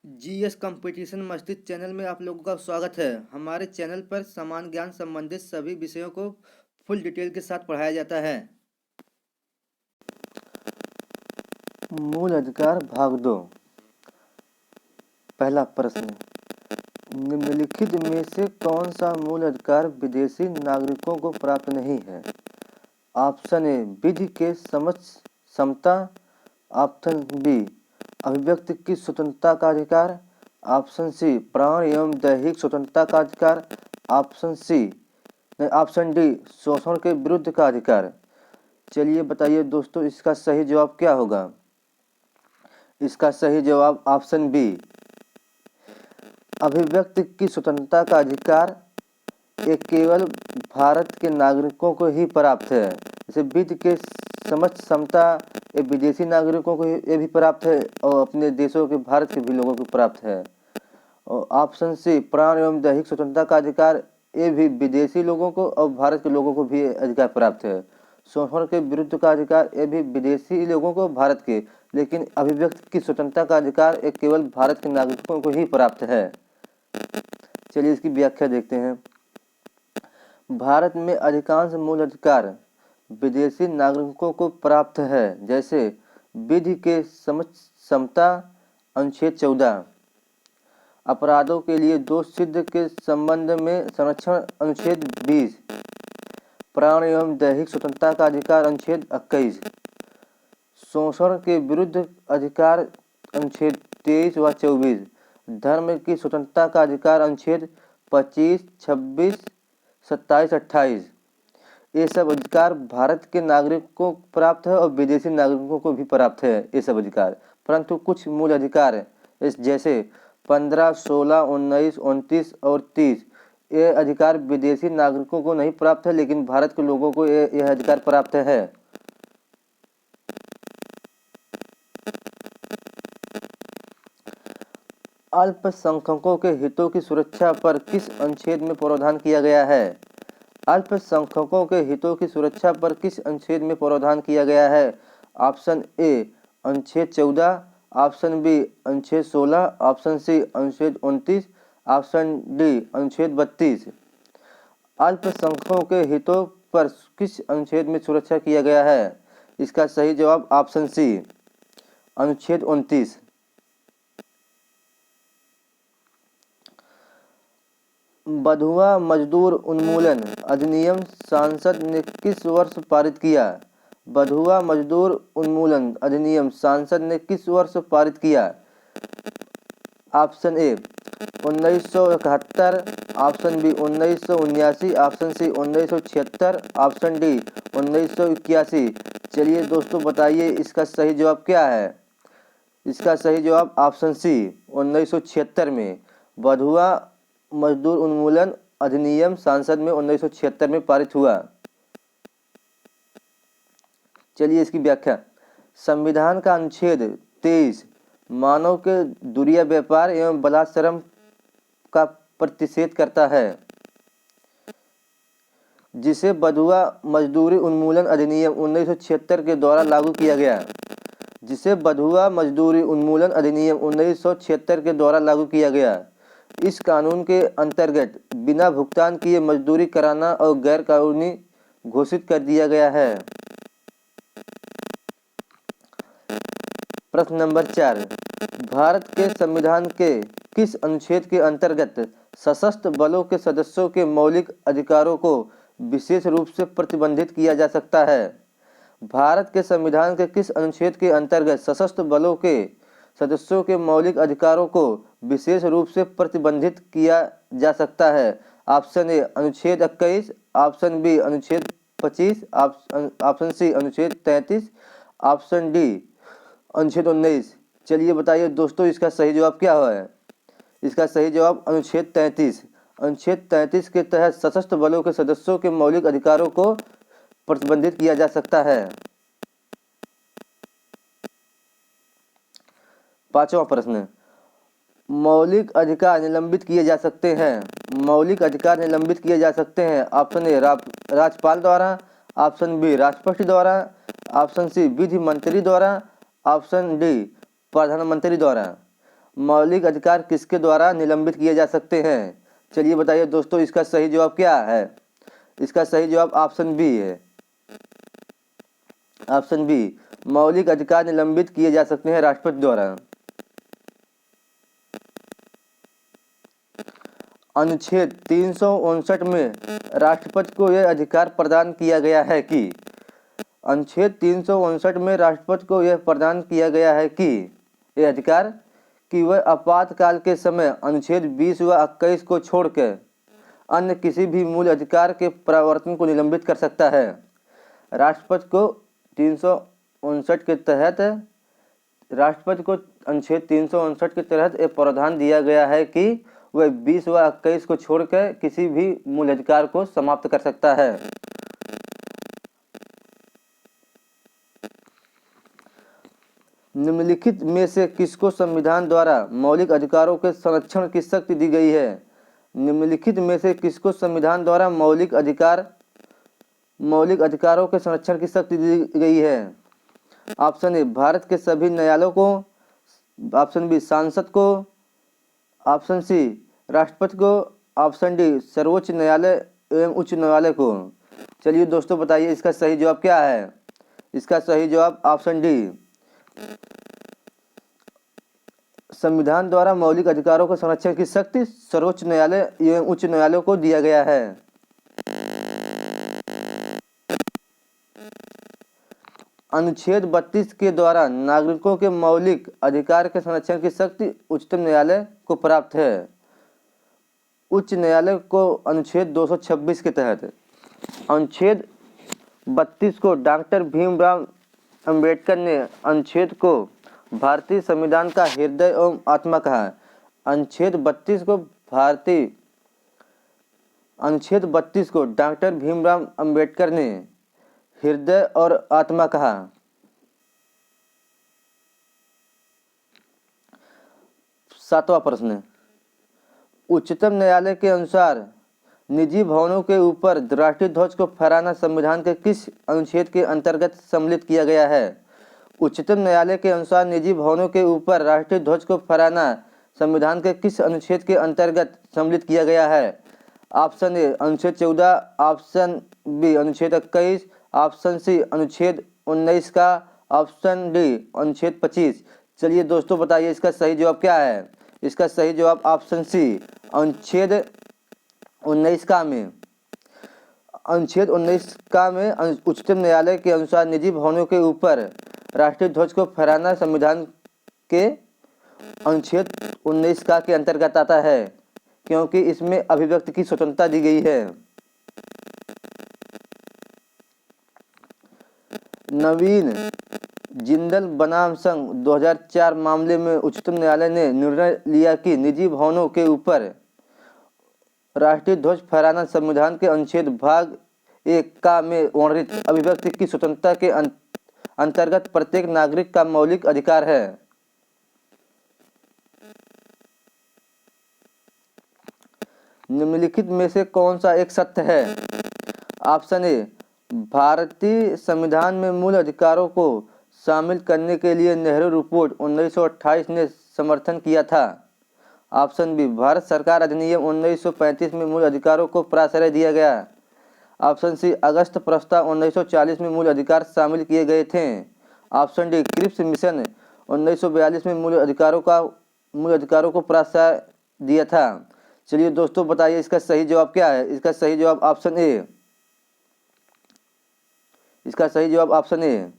GS competition मस्तिष्क channel में आप लोगों का स्वागत है। हमारे चैनल पर समान ज्ञान संबंधित सभी विषयों को फुल डिटेल के साथ पढ़ाया जाता है। मूल अधिकार भाग 2। पहला प्रश्न, निम्नलिखित में से कौन सा मूल अधिकार विदेशी नागरिकों को प्राप्त नहीं है? ऑप्शन ए, विधि के समक्ष समता। ऑप्शन बी, अभिव्यक्ति की स्वतंत्रता का अधिकार। ऑप्शन सी, प्राण एवं दैहिक स्वतंत्रता का अधिकार। ऑप्शन डी, शोषण के विरुद्ध का अधिकार। चलिए बताइए दोस्तों, इसका सही जवाब क्या होगा? इसका सही जवाब ऑप्शन बी, अभिव्यक्ति की स्वतंत्रता का अधिकार ये केवल भारत के नागरिकों को ही प्राप्त है। जैसे विधि के समक्ष समता ये विदेशी नागरिकों को ये भी प्राप्त है और अपने देशों के भारत के भी लोगों को प्राप्त है। और ऑप्शन सी, प्राण एवं दैहिक स्वतंत्रता का अधिकार ये भी विदेशी लोगों को और भारत के लोगों को भी अधिकार प्राप्त है। शोषण के विरुद्ध का अधिकार ये भी विदेशी लोगों को भारत के, लेकिन अभिव्यक्ति की स्वतंत्रता का अधिकार ये केवल भारत के नागरिकों को ही प्राप्त है। चलिए इसकी व्याख्या देखते हैं। भारत में अधिकांश मूल अधिकार विदेशी नागरिकों को प्राप्त है, जैसे विधि के समक्ष समता अनुच्छेद 14, अपराधों के लिए दोष सिद्ध के संबंध में संरक्षण अनुच्छेद 20, प्राण एवं दैहिक स्वतंत्रता का अधिकार अनुच्छेद 21, शोषण के विरुद्ध अधिकार अनुच्छेद 23 व 24, धर्म की स्वतंत्रता का अधिकार अनुच्छेद 25, 26, 27, 28। ये सब अधिकार भारत के नागरिकों को प्राप्त है और विदेशी नागरिकों को भी प्राप्त है ये सब अधिकार। परंतु कुछ मूल अधिकार जैसे 15, 16, 19, 29 और 30 ये अधिकार विदेशी नागरिकों को नहीं प्राप्त है, लेकिन भारत के लोगों को यह अधिकार प्राप्त है। अल्पसंख्यकों के हितों की सुरक्षा पर किस अनुच्छेद में प्रावधान किया गया है? अल्पसंख्यकों के हितों की सुरक्षा पर किस अनुच्छेद में प्रावधान किया गया है? ऑप्शन ए, अनुच्छेद 14। ऑप्शन बी, अनुच्छेद 16। ऑप्शन सी, अनुच्छेद 29। ऑप्शन डी, अनुच्छेद 32। अल्पसंख्यकों के हितों पर किस अनुच्छेद में सुरक्षा किया गया है? इसका सही जवाब ऑप्शन सी, अनुच्छेद 29। बधुआ मजदूर उन्मूलन अधिनियम सांसद ने किस वर्ष पारित किया? बधुआ मजदूर उन्मूलन अधिनियम सांसद ने किस वर्ष पारित किया? Option A 1971, option B 1979, option C 1976, option D 1981। चलिए दोस्तों बताइए इसका सही जवाब क्या है? इसका सही जवाब ऑप्शन सी 1976 में बधुआ मजदूर उन्मूलन अधिनियम संसद में 1976 में पारित हुआ। चलिए इसकी व्याख्या। संविधान का अनुच्छेद 23 मानव के दुरिया व्यापार एवं बलात्श्रम का प्रतिषेध करता है, जिसे बधुआ मजदूरी उन्मूलन अधिनियम 1976 के द्वारा लागू किया गया। जिसे बधुआ मजदूरी उन्मूलन अधिनियम 1976 के द्वारा लागू किया गया। इस कानून के अंतर्गत बिना भुगतान किए मजदूरी कराना और गैर कानूनी घोषित कर दिया गया है। प्रश्न नंबर 4, भारत के संविधान के किस अनुच्छेद के अंतर्गत सशस्त्र बलों के सदस्यों के मौलिक अधिकारों को विशेष रूप से प्रतिबंधित किया जा सकता है? भारत के संविधान के किस अनुच्छेद के अंतर्गत सशस्त्र बलों के सदस्यों के मौलिक अधिकारों को विशेष रूप से प्रतिबंधित किया जा सकता है? ऑप्शन ए, अनुच्छेद 21। ऑप्शन बी, अनुच्छेद 25। ऑप्शन सी, अनुच्छेद 33। ऑप्शन डी, अनुच्छेद 19। चलिए बताइए दोस्तों इसका सही जवाब क्या है? इसका सही जवाब अनुच्छेद 33। अनुच्छेद 33 के तहत सशस्त्र बलों के सदस्यों के मौलिक अधिकारों को प्रतिबंधित किया जा सकता है। पांचवा प्रश्न, मौलिक अधिकार निलंबित किए जा सकते हैं। मौलिक अधिकार निलंबित किए जा सकते हैं। ऑप्शन ए, राज्यपाल द्वारा। ऑप्शन बी, राष्ट्रपति द्वारा। ऑप्शन सी, विधि मंत्री द्वारा। ऑप्शन डी, प्रधानमंत्री द्वारा। मौलिक अधिकार किसके द्वारा निलंबित किए जा सकते हैं? चलिए बताइए दोस्तों, इसका सही जवाब क्या है? इसका सही जवाब ऑप्शन बी है। ऑप्शन बी, मौलिक अधिकार निलंबित किए जा सकते हैं राष्ट्रपति द्वारा। अनुच्छेद 359 में राष्ट्रपति को यह अधिकार प्रदान किया गया है कि अनुच्छेद 359 में राष्ट्रपति को यह प्रदान किया गया है कि यह अधिकार कि वह आपातकाल के समय अनुच्छेद 20 व 21 को छोड़कर अन्य किसी भी मूल अधिकार के प्रवर्तन को निलंबित कर सकता है। राष्ट्रपति को 359 के तहत राष्ट्रपति को अनुच्छेद 359 के तहत एक प्रावधान दिया गया है कि वह 20 व 21 को छोड़कर किसी भी मूल अधिकार को समाप्त कर सकता है। निम्नलिखित में से किसको संविधान द्वारा मौलिक अधिकारों के संरक्षण की शक्ति दी गई है? निम्नलिखित में से किसको संविधान द्वारा मौलिक अधिकारों के संरक्षण की शक्ति दी गई है? ऑप्शन ए, भारत के सभी न्यायालयों को। ऑप्शन बी, सांसद को। ऑप्शन सी, राष्ट्रपति को। ऑप्शन डी, सर्वोच्च न्यायालय एवं उच्च न्यायालय को। चलिए दोस्तों बताइए इसका सही जवाब क्या है? इसका सही जवाब ऑप्शन डी, संविधान द्वारा मौलिक अधिकारों के संरक्षण की शक्ति सर्वोच्च न्यायालय एवं उच्च न्यायालयों को दिया गया है। अनुच्छेद 32 के द्वारा नागरिकों के मौलिक अधिकार के संरक्षण की शक्ति उच्चतम न्यायालय को प्राप्त है। उच्च न्यायालय को अनुच्छेद 226 के तहत। अनुच्छेद 32 को डॉक्टर भीमराव अंबेडकर ने अनुच्छेद को भारतीय संविधान का हृदय एवं आत्मा कहा। अनुच्छेद 32 को डॉक्टर भीमराव अंबेडकर ने हृदय और आत्मा कहा। सातवां प्रश्न, उच्चतम न्यायालय के अनुसार निजी भवनों के ऊपर राष्ट्रीय ध्वज को फहराना संविधान के किस अनुच्छेद के अंतर्गत सम्मिलित किया गया है? उच्चतम न्यायालय के अनुसार निजी भवनों के ऊपर राष्ट्रीय ध्वज को फहराना संविधान के किस अनुच्छेद के अंतर्गत सम्मिलित किया गया है? ऑप्शन ए, अनुच्छेद 14। ऑप्शन बी, अनुच्छेद 21। ऑप्शन सी, अनुच्छेद 19 का। ऑप्शन डी, अनुच्छेद 25। चलिए दोस्तों बताइए इसका सही जवाब क्या है? इसका सही जवाब ऑप्शन सी, अनुच्छेद 19 का में। अनुच्छेद 19 का में उच्चतम न्यायालय के अनुसार निजी भवनों के ऊपर राष्ट्रीय ध्वज को फहराना संविधान के अनुच्छेद 19 का के अंतर्गत आता है, क्योंकि इसमें अभिव्यक्ति की स्वतंत्रता दी गई है। नवीन जिंदल बनाम संघ 2004 मामले में उच्चतम न्यायालय ने निर्णय लिया कि निजी भवनों के ऊपर राष्ट्रीय ध्वज फहराना संविधान के अनुच्छेद भाग 1 का में वर्णित अभिव्यक्ति की स्वतंत्रता के अंतर्गत प्रत्येक नागरिक का मौलिक अधिकार है। निम्नलिखित में से कौन सा एक सत्य है? ऑप्शन ए, भारतीय संविधान में मूल अधिकारों को शामिल करने के लिए नेहरू रिपोर्ट 1928 ने समर्थन किया था। ऑप्शन बी, भारत सरकार अधिनियम 1935 में मूल अधिकारों को प्राश्रय दिया गया। ऑप्शन सी, अगस्त प्रस्ताव 1940 में मूल अधिकार शामिल किए गए थे। ऑप्शन डी, क्रिप्स मिशन 1942 में मूल अधिकारों को प्राश्रय दिया था। चलिए दोस्तों बताइए इसका सही जवाब क्या है? इसका सही जवाब ऑप्शन ए। इसका सही जवाब ऑप्शन ए,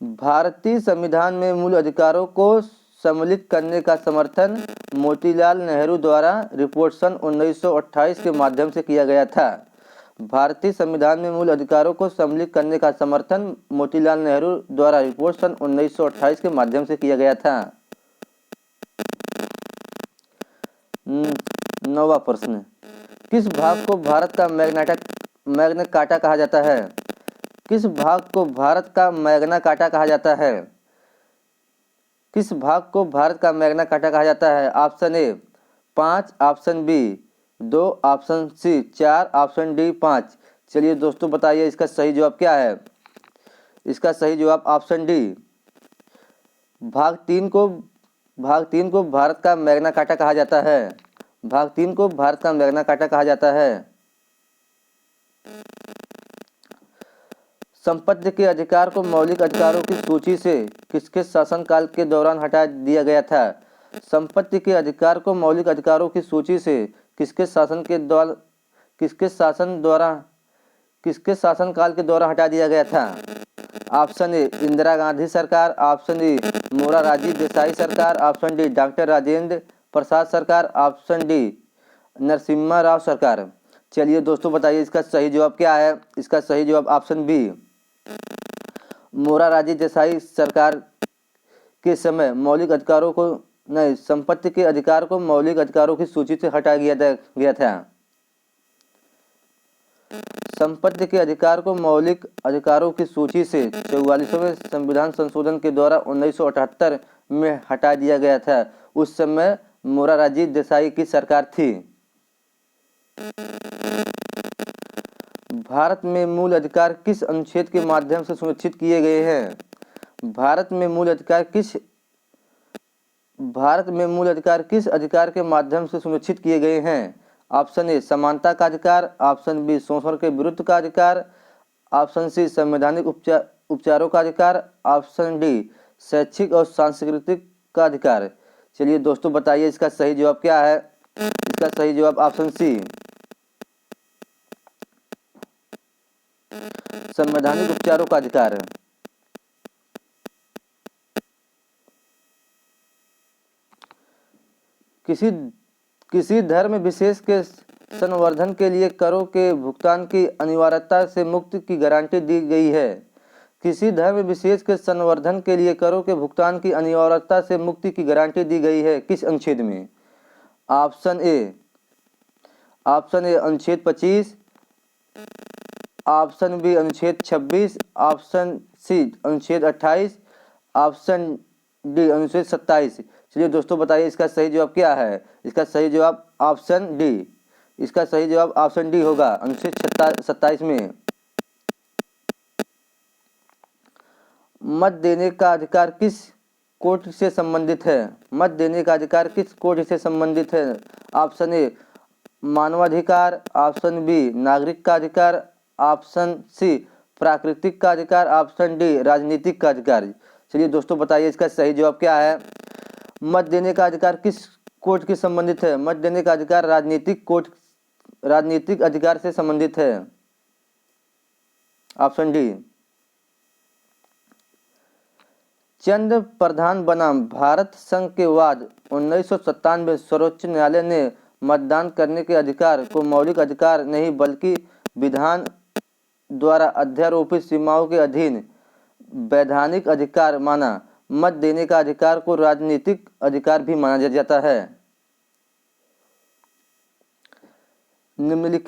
भारतीय संविधान में मूल अधिकारों को सम्मिलित करने का समर्थन मोतीलाल नेहरू द्वारा रिपोर्ट सन 1928 के माध्यम से किया गया था। भारतीय संविधान में मूल अधिकारों को सम्मिलित करने का समर्थन मोतीलाल नेहरू द्वारा रिपोर्ट सन 1928 के माध्यम से किया गया था। 9वां प्रश्न, किस भाग को भारत का मैग्ना कार्टा कहा जाता है? किस भाग को भारत का मैग्ना कार्टा कहा जाता है? किस भाग को भारत का मैग्ना कार्टा कहा जाता है? Option A 5, option B 2, option C 4, option D 5। चलिए दोस्तों बताइए इसका सही जवाब क्या है? इसका सही जवाब ऑप्शन डी, भाग 3 को भाग 3 को भारत का मैग्ना कार्टा कहा जाता है। भाग 3 को भारत का मैग्ना कार्टा कहा जाता है। संपत्ति के अधिकार को मौलिक अधिकारों की सूची से किसके शासनकाल के दौरान हटा दिया गया था? संपत्ति के अधिकार को मौलिक अधिकारों की सूची से किसके शासनकाल के दौरान हटा दिया गया था? ऑप्शन ए इंदिरा गांधी सरकार, ऑप्शन ए मोरारजी देसाई सरकार, option D doctor Rajendra Prasad सरकार, ऑप्शन डी नरसिम्हा राव सरकार। चलिए दोस्तों बताइए इसका सही जवाब क्या है? इसका सही जवाब ऑप्शन बी मोरारजी देसाई सरकार के समय मौलिक अधिकारों को नहीं, संपत्ति के अधिकार को मौलिक अधिकारों की सूची से हटा गया था। संपत्ति के अधिकार को मौलिक अधिकारों की सूची से 44वें संविधान संशोधन के द्वारा 1978 में हटा दिया गया था। उस समय मोरारजी देसाई की सरकार थी। भारत में मूल अधिकार किस अनुच्छेद के माध्यम से सुनिश्चित किए गए हैं? भारत में मूल अधिकार किस अधिकार के माध्यम से सुनिश्चित किए गए हैं? ऑप्शन ए समानता का अधिकार, ऑप्शन बी शोषण के विरुद्ध का अधिकार, ऑप्शन सी संवैधानिक उपचारों का अधिकार, ऑप्शन डी शैक्षिक और सांस्कृतिक का अधिकार। चलिए दोस्तों बताइए इसका सही जवाब क्या है? इसका सही जवाब ऑप्शन सी संवैधानिक उपचारों का अधिकार है। किसी धर्म विशेष के संवर्धन के लिए करों के भुगतान की अनिवार्यता से मुक्ति की गारंटी दी गई है। किसी धर्म विशेष के संवर्धन के लिए करों के भुगतान की अनिवार्यता से मुक्ति की गारंटी दी गई है किस अनुच्छेद में? ऑप्शन ए अनुच्छेद 25, ऑप्शन बी अनुच्छेद 26, ऑप्शन सी अनुच्छेद 28, ऑप्शन डी अनुच्छेद 27। चलिए दोस्तों बताइए इसका सही जवाब क्या है? इसका सही जवाब ऑप्शन डी। इसका सही जवाब ऑप्शन डी होगा अनुच्छेद 27 में। मत देने का अधिकार किस कोड से संबंधित है? मत देने का अधिकार किस कोड से संबंधित है? ऑप्शन ए मानवाधिकार, ऑप्शन बी नागरिक का अधिकार, ऑप्शन सी प्राकृतिक का अधिकार, ऑप्शन डी राजनीतिक का अधिकार। चलिए दोस्तों बताइए इसका सही जवाब क्या है? मत देने का अधिकार किस कोड के संबंधित है? मत देने का अधिकार राजनीतिक अधिकार से संबंधित है। Option D. चंद प्रधान बनाम भारत संघ के वाद 1997 सर्वोच्च न्यायालय ने मतदान करने के अधिकार को मौलिक अधिकार नहीं बल्कि विधान द्वारा अध्यारोपित सीमाओं के अधीन वैधानिक अधिकार माना। मत देने का अधिकार को राजनीतिक अधिकार भी माना जाता है। निम्न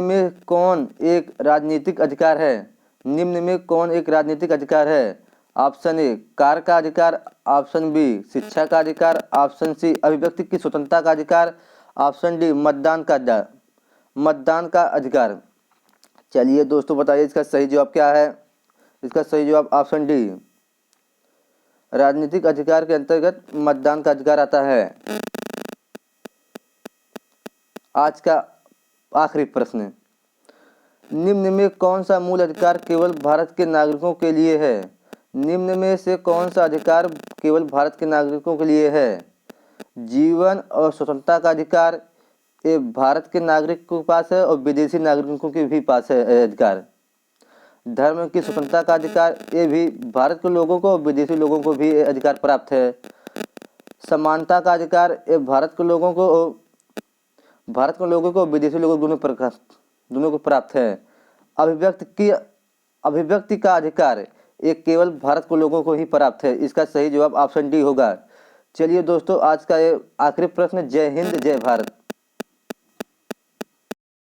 में कौन एक राजनीतिक अधिकार है? निम्न में कौन एक राजनीतिक अधिकार है? ऑप्शन ए कार्य का अधिकार, ऑप्शन बी शिक्षा का अधिकार, ऑप्शन सी अभिव्यक्ति की स्वतंत्रता का अधिकार, ऑप्शन डी मतदान का अधिकार। चलिए दोस्तों बताइए इसका सही जवाब क्या है? इसका सही जवाब ऑप्शन डी राजनीतिक अधिकार के अंतर्गत मतदान का अधिकार आता है। आज का आखिरी प्रश्न, निम्न में कौन सा मूल अधिकार केवल भारत के नागरिकों के लिए है? निम्न में से कौन सा अधिकार केवल भारत के नागरिकों के लिए है? जीवन और स्वतंत्रता का अधिकार ये भारत के नागरिकों के पास है और विदेशी नागरिकों के भी पास है अधिकार। धर्म की स्वतंत्रता का अधिकार ये भी भारत के लोगों को और विदेशी लोगों को भी अधिकार प्राप्त है। समानता का अधिकार ये भारत के लोगों को विदेशी लोगों दोनों को प्राप्त है। अभिव्यक्ति का अधिकार ये केवल भारत के लोगों को ही प्राप्त है। इसका सही जवाब ऑप्शन डी होगा। चलिए दोस्तों आज का ये आखिरी प्रश्न। जय हिंद जय भारत।